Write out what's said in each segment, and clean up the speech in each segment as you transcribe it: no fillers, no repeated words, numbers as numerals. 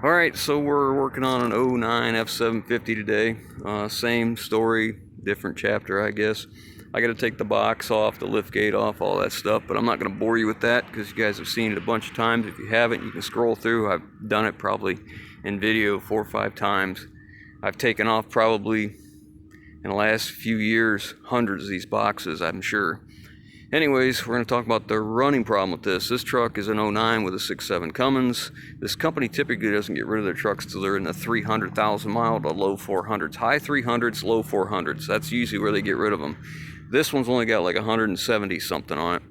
Alright, so we're working on an '09 F750 today. Same story, different chapter, I guess. I gotta take the box off, the lift gate off, all that stuff, but I'm not gonna bore you with that because you guys have seen it a bunch of times. If you haven't, you can scroll through. I've done it probably in video 4 or 5 times. I've taken off probably in the last few years hundreds of these boxes, I'm sure. Anyways, we're going to talk about the running problem with this. This truck is an '09 with a 6.7 Cummins. This company typically doesn't get rid of their trucks till they're in the 300,000 mile to low 400s. High 300s, low 400s. That's usually where they get rid of them. This one's only got like 170 something on it.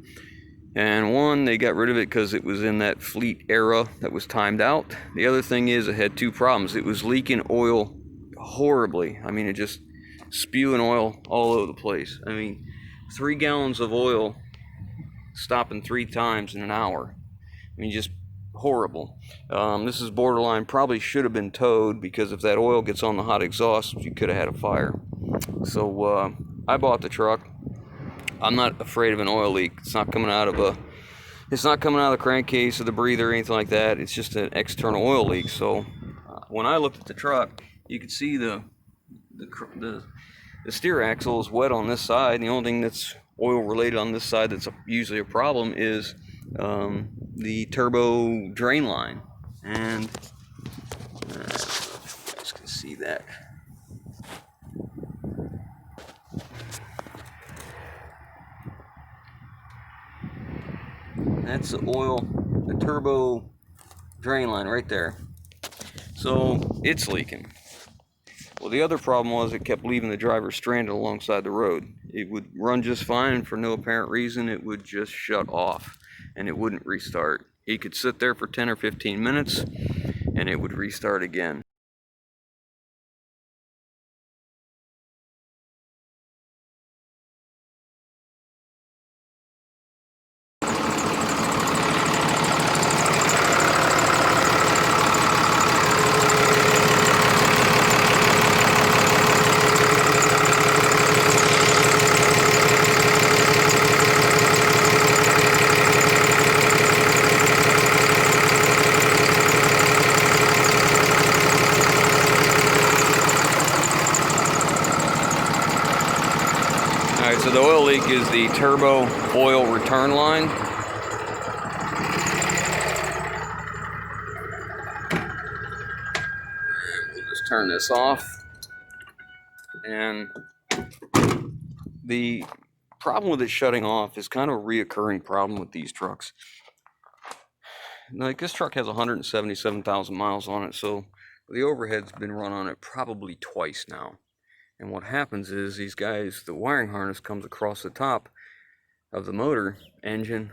And one, they got rid of it because it was in that fleet era that was timed out. The other thing is it had 2 problems. It was leaking oil horribly. I mean, it just spewing oil all over the place. I mean, 3 gallons of oil stopping 3 times in an hour. I mean, just horrible. This is borderline, probably should have been towed because if that oil gets on the hot exhaust, you could have had a fire. So I bought the truck. I'm not afraid of an oil leak. It's not coming out of the crankcase or the breather or anything like that. It's just an external oil leak. So when I looked at the truck, you could see the steer axle is wet on this side, and the only thing that's oil related on this side that's usually a problem is the turbo drain line. And you guys can see that. That's the oil, the turbo drain line right there. So it's leaking. Well, the other problem was it kept leaving the driver stranded alongside the road. It would run just fine, and for no apparent reason, it would just shut off, and it wouldn't restart. He could sit there for 10 or 15 minutes, and it would restart again. Alright, so the oil leak is the turbo oil return line. We'll just turn this off. And the problem with it shutting off is kind of a reoccurring problem with these trucks. Like, this truck has 177,000 miles on it, so the overhead's been run on it probably twice now. And what happens is these guys, the wiring harness comes across the top of the motor engine.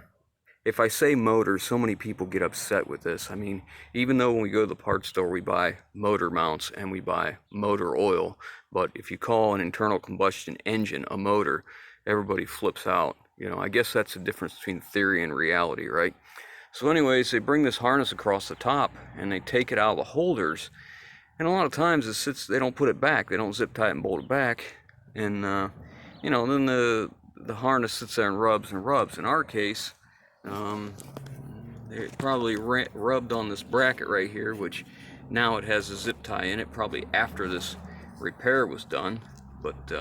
If I say motor, so many people get upset with this. I mean, even though when we go to the parts store, we buy motor mounts and we buy motor oil, but if you call an internal combustion engine a motor, everybody flips out. You know, I guess that's the difference between theory and reality, right? So anyways, they bring this harness across the top and they take it out of the holders. And a lot of times they don't put it back. They don't zip tie it and bolt it back. And, you know, then the harness sits there and rubs and rubs. In our case, it probably rubbed on this bracket right here, which now it has a zip tie in it, probably after this repair was done. But,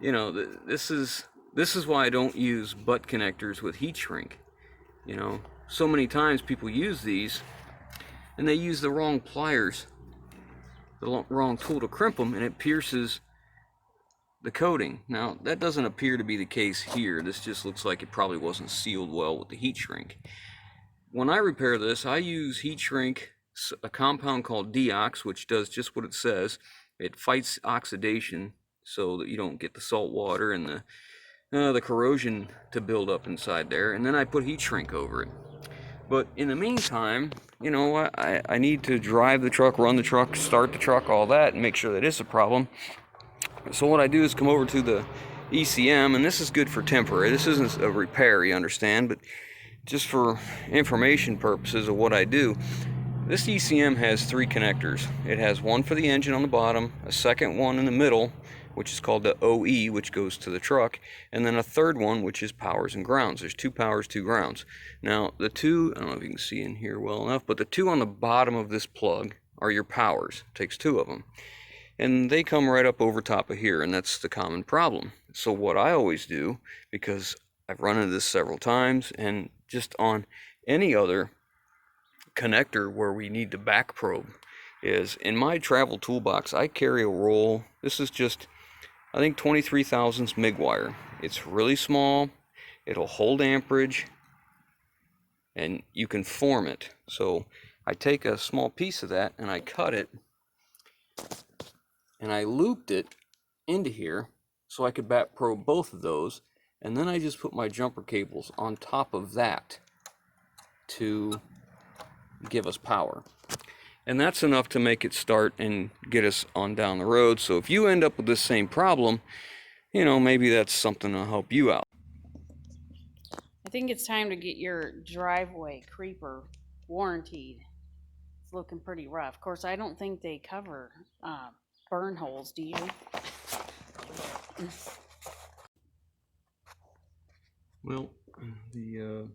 you know, this is why I don't use butt connectors with heat shrink. You know, so many times people use these, and they use the wrong pliers, the wrong tool to crimp them, and it pierces the coating. Now, that doesn't appear to be the case here. This just looks like it probably wasn't sealed well with the heat shrink. When I repair this, I use heat shrink, a compound called Deox, which does just what it says. It fights oxidation so that you don't get the salt water and the corrosion to build up inside there, and then I put heat shrink over it. But in the meantime, you know, I need to drive the truck, run the truck, start the truck, all that, and make sure that it's a problem. So what I do is come over to the ECM, and this is good for temporary. This isn't a repair, you understand, but just for information purposes of what I do. This ECM has 3 connectors. It has one for the engine on the bottom, a second one in the middle, which is called the OE, which goes to the truck, and then a third one, which is powers and grounds. There's 2 powers, 2 grounds. Now, the 2, I don't know if you can see in here well enough, but the 2 on the bottom of this plug are your powers. It takes 2 of them. And they come right up over top of here, and that's the common problem. So what I always do, because I've run into this several times, and just on any other connector where we need to back probe, is in my travel toolbox I carry a roll. This is just, I think, 23 thousandths MIG wire. It's really small, it'll hold amperage, and you can form it. So I take a small piece of that and I cut it and I looped it into here so I could back probe both of those, and then I just put my jumper cables on top of that to give us power. And that's enough to make it start and get us on down the road. So if you end up with this same problem, you know, maybe that's something to help you out. I think it's time to get your driveway creeper warranted. It's looking pretty rough. Of course, I don't think they cover burn holes, do you? Well, the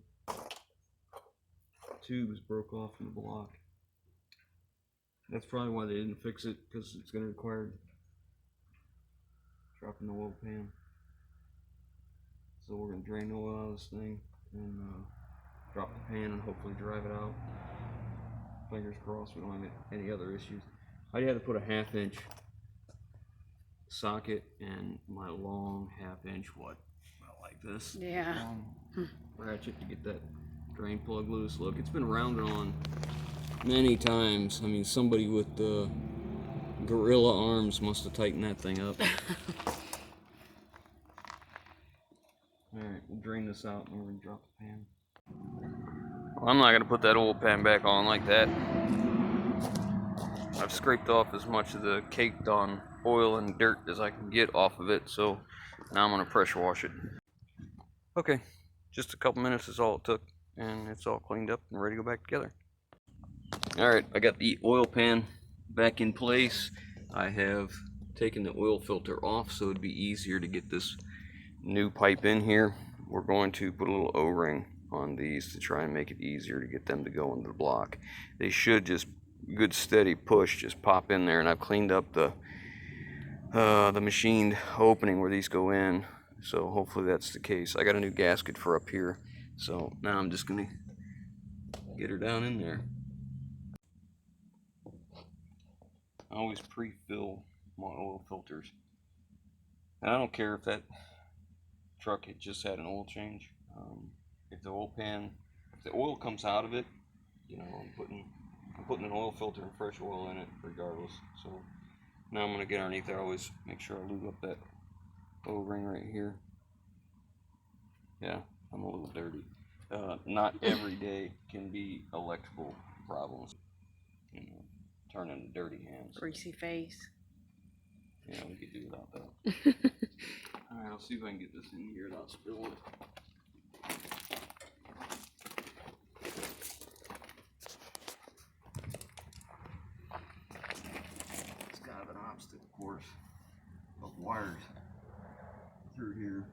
tubes broke off in the block. That's probably why they didn't fix it, because it's going to require dropping the oil pan. So we're going to drain the oil out of this thing and drop the pan and hopefully drive it out. Fingers crossed we don't have any other issues. I had to put a 1/2 inch socket and my long 1/2 inch, about like this, long ratchet to get that drain plug loose. Look, it's been rounded on many times. I mean, somebody with gorilla arms must have tightened that thing up. Alright, we'll drain this out and we're going to drop the pan. Well, I'm not going to put that oil pan back on like that. I've scraped off as much of the caked on oil and dirt as I can get off of it, so now I'm going to pressure wash it. Okay, just a couple minutes is all it took, and it's all cleaned up and ready to go back together. Alright, I got the oil pan back in place. I have taken the oil filter off so it'd be easier to get this new pipe in here. We're going to put a little O-ring on these to try and make it easier to get them to go into the block. They should just, good steady push, just pop in there, and I've cleaned up the machined opening where these go in, so hopefully that's the case. I got a new gasket for up here, so now I'm just gonna get her down in there. I always pre-fill my oil filters, and I don't care if that truck had just had an oil change. If the oil comes out of it, you know, I'm putting an oil filter and fresh oil in it regardless. So now I'm going to get underneath there. I always make sure I lube up that O-ring right here. Yeah, I'm a little dirty. Not every day can be electrical problems, you know, turn into dirty hands. Greasy face. Yeah, we could do without that. Alright, I'll see if I can get this in here without spilling it. It's kind of an obstacle course of wires through here.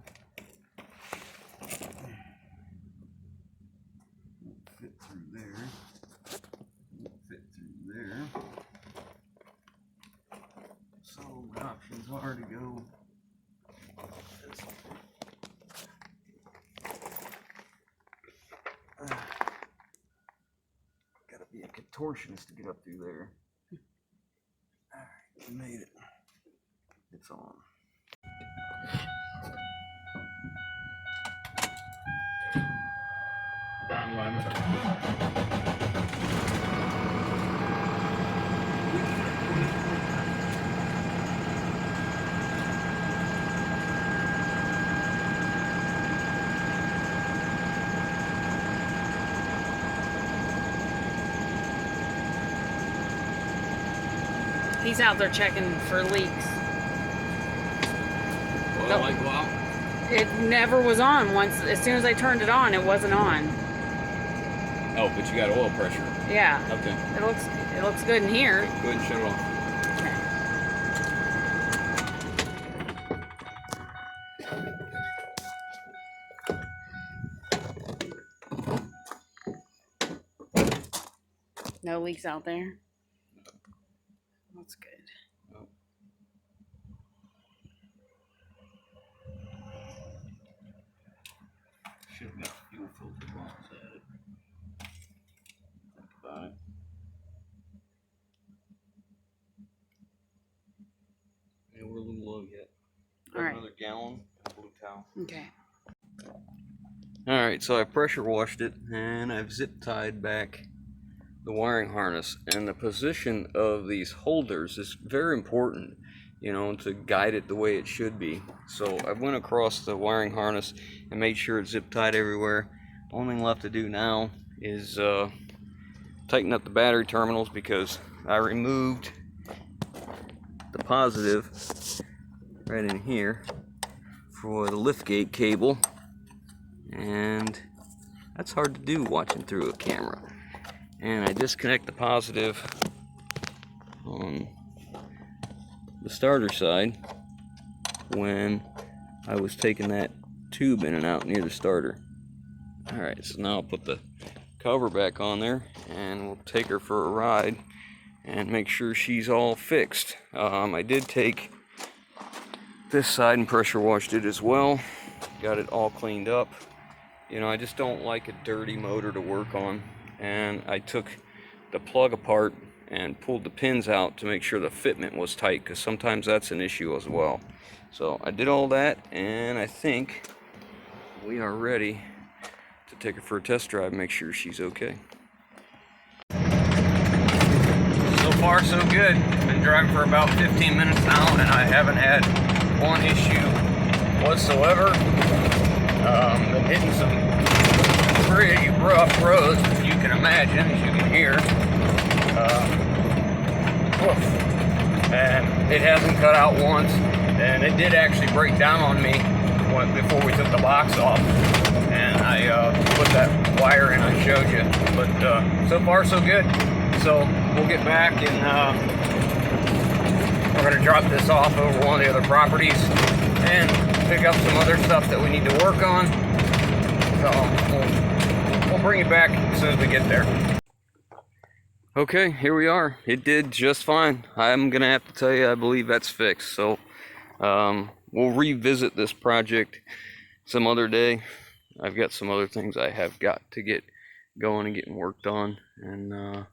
Won't fit through there. Won't fit through there. So my options are to go this way. Gotta be a contortionist to get up through there. Alright, we made it. It's on. He's out there checking for leaks. Well, like, wow. It never was on once. As soon as I turned it on, it wasn't on. Oh, but you got oil pressure. Yeah. Okay. It looks good in here. Go ahead and shut it off. leaks out there. That's good. Should have got fuel filter box added. Think about it. Yeah, we're a little low yet. Got All right. another gallon and a blue towel. Okay. Alright, so I pressure washed it and I've zip tied back the wiring harness, and the position of these holders is very important, you know, to guide it the way it should be. So I went across the wiring harness and made sure it's zip tied everywhere. Only thing left to do now is tighten up the battery terminals, because I removed the positive right in here for the liftgate cable, and that's hard to do watching through a camera. And I disconnect the positive on the starter side when I was taking that tube in and out near the starter. Alright, so now I'll put the cover back on there and we'll take her for a ride and make sure she's all fixed. I did take this side and pressure washed it as well. Got it all cleaned up. You know, I just don't like a dirty motor to work on. And I took the plug apart and pulled the pins out to make sure the fitment was tight, because sometimes that's an issue as well. So I did all that, and I think we are ready to take her for a test drive, make sure she's okay. So far so good. Been driving for about 15 minutes now, and I haven't had one issue whatsoever. Been hitting some pretty rough roads, as you can imagine, as you can hear. And it hasn't cut out once, and it did actually break down on me before we took the box off, and I put that wire in I showed you. But so far so good. So we'll get back and we're going to drop this off over one of the other properties and pick up some other stuff that we need to work on. So we'll bring it back as soon as we get there. Okay, here we are. It did just fine. I'm gonna have to tell you, I believe that's fixed. So we'll revisit this project some other day. I've got some other things I have got to get going and getting worked on, and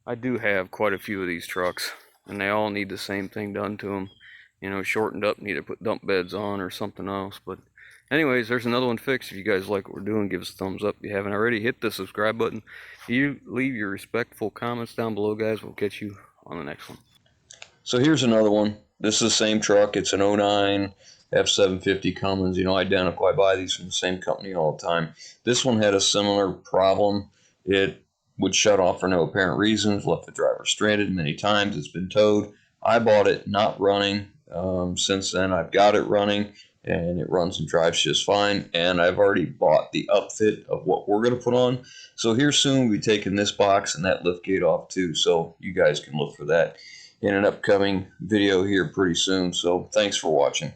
I do have quite a few of these trucks, and they all need the same thing done to them. You know, shortened up, need to put dump beds on or something else. But anyways, there's another one fixed. If you guys like what we're doing, give us a thumbs up. If you haven't already, hit the subscribe button. You leave your respectful comments down below, guys. We'll catch you on the next one. So here's another one. This is the same truck. It's an 09 F750 Cummins. You know, identical. I buy these from the same company all the time. This one had a similar problem. It would shut off for no apparent reasons, left the driver stranded many times. It's been towed. I bought it not running. Since then, I've got it running, and it runs and drives just fine. And I've already bought the upfit of what we're going to put on. So here soon we'll be taking this box and that liftgate off too. So you guys can look for that in an upcoming video here pretty soon. So thanks for watching.